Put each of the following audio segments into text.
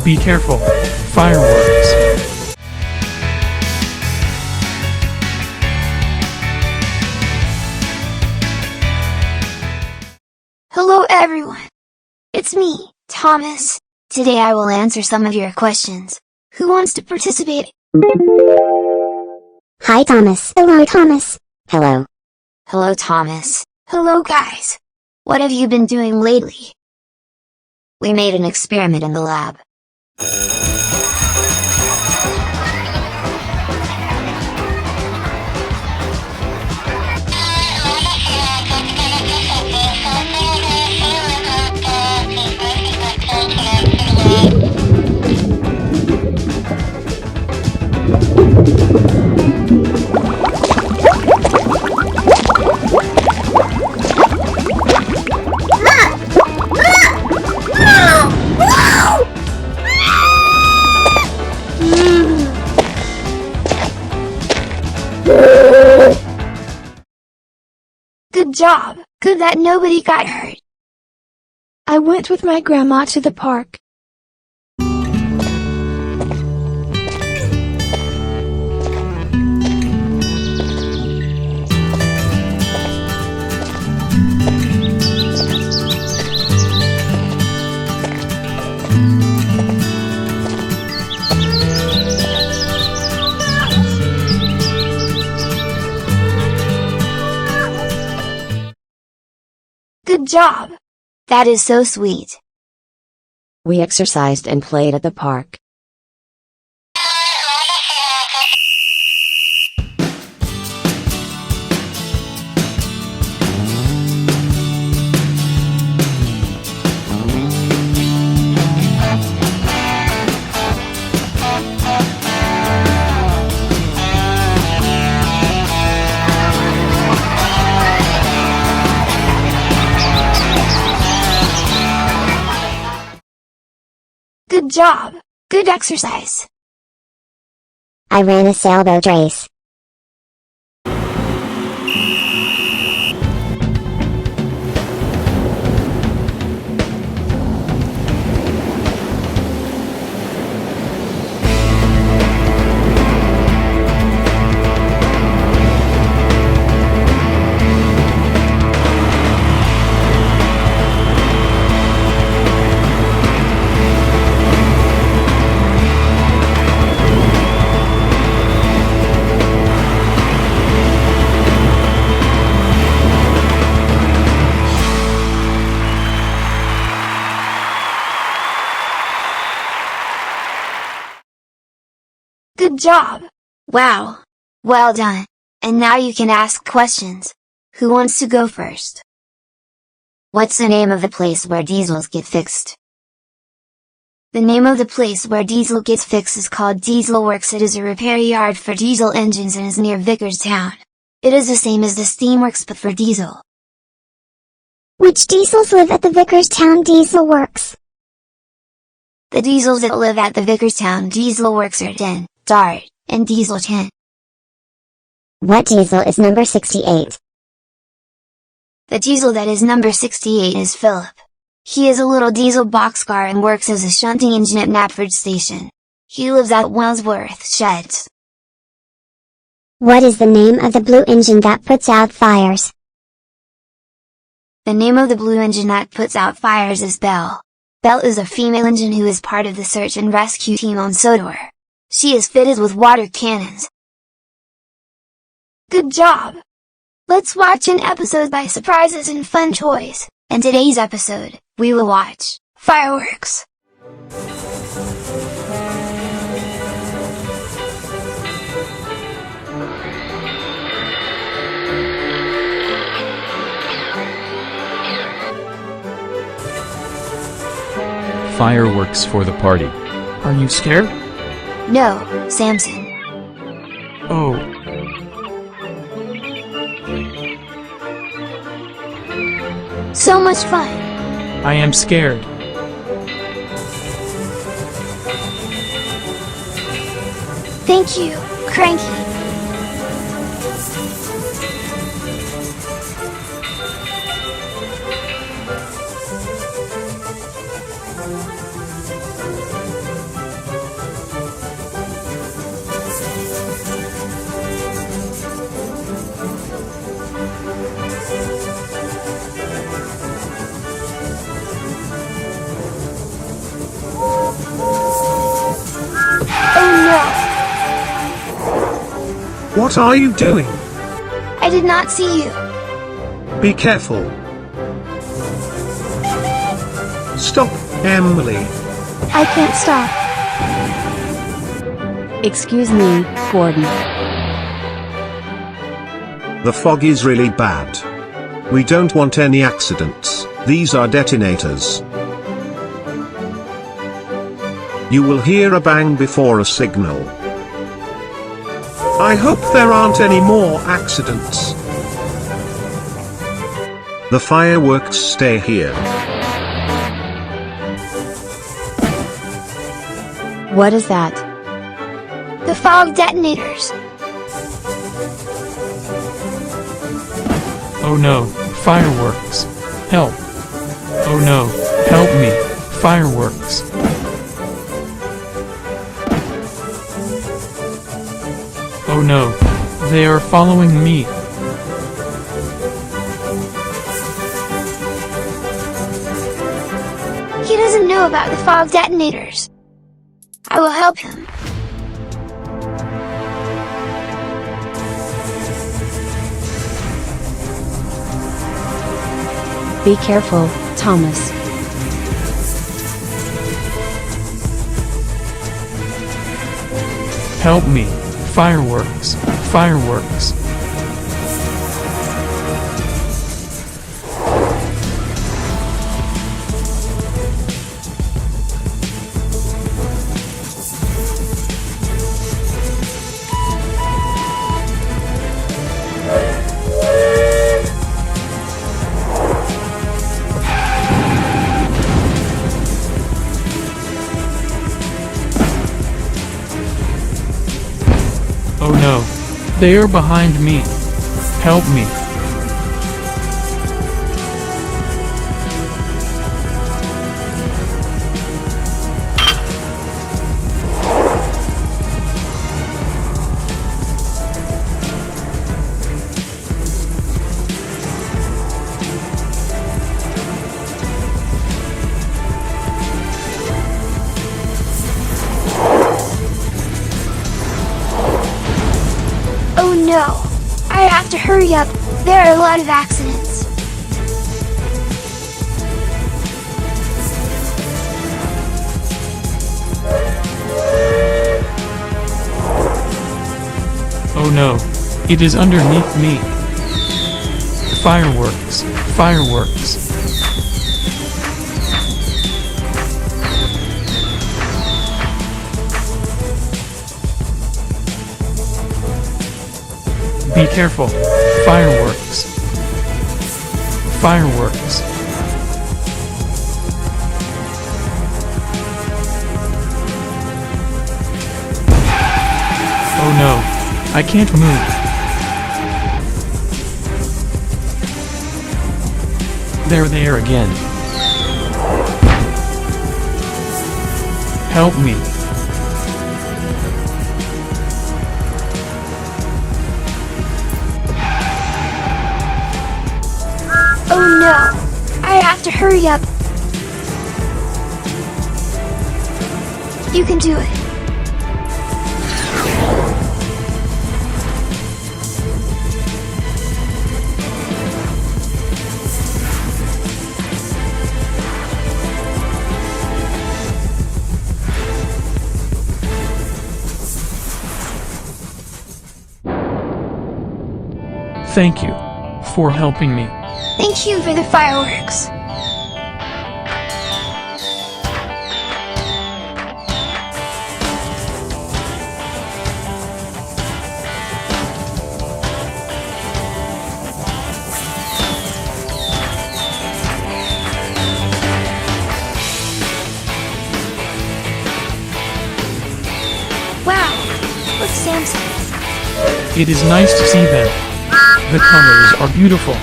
Be careful. Fireworks. Hello everyone. It's me, Thomas. Today I will answer some of your questions. Who wants to participate? Hi Thomas. Hello Thomas. Hello. Hello Thomas. Hello guys. What have you been doing lately? We made an experiment in the lab. Good job! Good that nobody got hurt. I went with my grandma to the park. Good job! That is so sweet. We exercised and played at the park. Good job! Good exercise! I ran a sailboat race. Good job! Wow! Well done! And now you can ask questions. Who wants to go first? What's the name of the place where diesels get fixed? The name of the place where diesel gets fixed is called Diesel Works. It is a repair yard for diesel engines and is near Vickerstown. It is the same as the Steamworks but for diesel. Which diesels live at the Vickerstown Diesel Works? The diesels that live at the Vickerstown Diesel Works are 10, Dart, and Diesel 10. What diesel is number 68? The diesel that is number 68 is Philip. He is a little diesel boxcar and works as a shunting engine at Knapford Station. He lives at Wellsworth Sheds. What is the name of the blue engine that puts out fires? The name of the blue engine that puts out fires is Belle. Belle is a female engine who is part of the search and rescue team on Sodor. She is fitted with water cannons. Good job! Let's watch an episode by Surprises and Fun Toys. In today's episode, we will watch fireworks. Fireworks for the party. Are you scared? No, Samson. Oh. So much fun! I am scared. Thank you, Cranky. What are you doing? I did not see you. Be careful. Stop, Emily. I can't stop. Excuse me, Gordon. The fog is really bad. We don't want any accidents. These are detonators. You will hear a bang before a signal. I hope there aren't any more accidents. The fireworks stay here. What is that? The fog detonators. Oh no, fireworks. Help. Oh no, help me, fireworks. Oh no, they are following me. He doesn't know about the fog detonators. I will help him. Be careful, Thomas. Help me, fireworks, fireworks. Oh no, they are behind me. Help me. Oh no! I have to hurry up. There are a lot of accidents. Oh no, it is underneath me. Fireworks, fireworks. Be careful, fireworks. Fireworks. Oh no, I can't move. They're there again. Help me. Oh no! I have to hurry up. You can do it. Thank you for helping me. Thank you for the fireworks. Wow! Look, Samson. It is nice to see them. The colors are beautiful.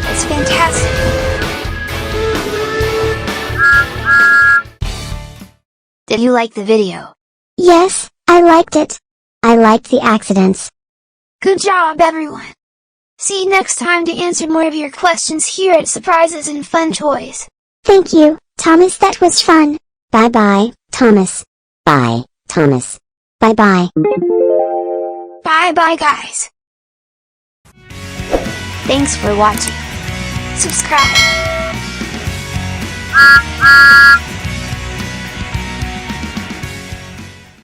It's fantastic. Did you like the video? Yes, I liked it. I liked the accidents. Good job, everyone. See you next time to answer more of your questions here at Surprises and Fun Toys. Thank you, Thomas, that was fun. Bye bye, Thomas. Bye, Thomas. Bye bye. Bye bye guys. Thanks for watching. Subscribe.